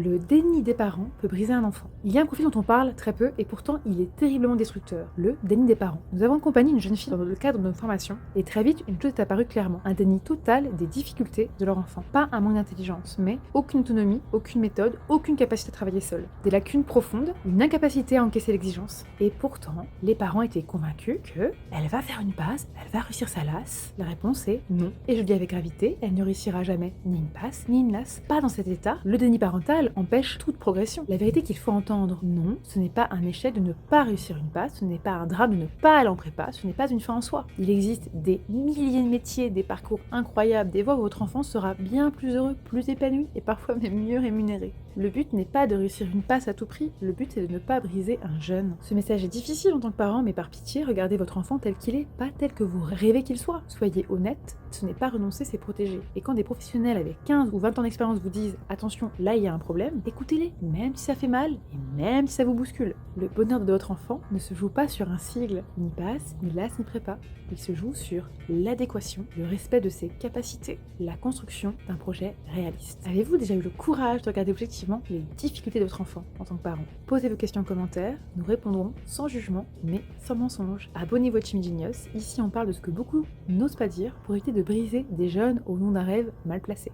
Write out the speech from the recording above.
Le déni des parents peut briser un enfant. Il y a un profil dont on parle très peu et pourtant il est terriblement destructeur, le déni des parents. Nous avons accompagné une jeune fille dans le cadre de notre formation et très vite une chose est apparue clairement, un déni total des difficultés de leur enfant. Pas un manque d'intelligence, mais aucune autonomie, aucune méthode, aucune capacité à travailler seul. Des lacunes profondes, une incapacité à encaisser l'exigence. Et pourtant, les parents étaient convaincus que elle va faire une passe, elle va réussir sa LAS. La réponse est non. Et je dis avec gravité, elle ne réussira jamais ni une passe, ni une LAS. Pas dans cet état. Le déni parental empêche toute progression. La vérité qu'il faut entendre, non, ce n'est pas un échec de ne pas réussir une passe, ce n'est pas un drame de ne pas aller en prépa, ce n'est pas une fin en soi. Il existe des milliers de métiers, des parcours incroyables, des voies où votre enfant sera bien plus heureux, plus épanoui et parfois même mieux rémunéré. Le but n'est pas de réussir une passe à tout prix, le but c'est de ne pas briser un jeune. Ce message est difficile en tant que parent, mais par pitié, regardez votre enfant tel qu'il est, pas tel que vous rêvez qu'il soit. Soyez honnête, ce n'est pas renoncer, c'est protéger. Et quand des professionnels avec 15 ou 20 ans d'expérience vous disent « attention, là il y a un problème », écoutez-les, même si ça fait mal et même si ça vous bouscule. Le bonheur de votre enfant ne se joue pas sur un sigle, ni passe, ni LAS, ni prépa. Il se joue sur l'adéquation, le respect de ses capacités, la construction d'un projet réaliste. Avez-vous déjà eu le courage de regarder objectivement les difficultés de votre enfant en tant que parent? Posez vos questions en commentaire, nous répondrons sans jugement, mais sans mensonge. Abonnez-vous à Team Genius, ici on parle de ce que beaucoup n'osent pas dire pour éviter de briser des jeunes au nom d'un rêve mal placé.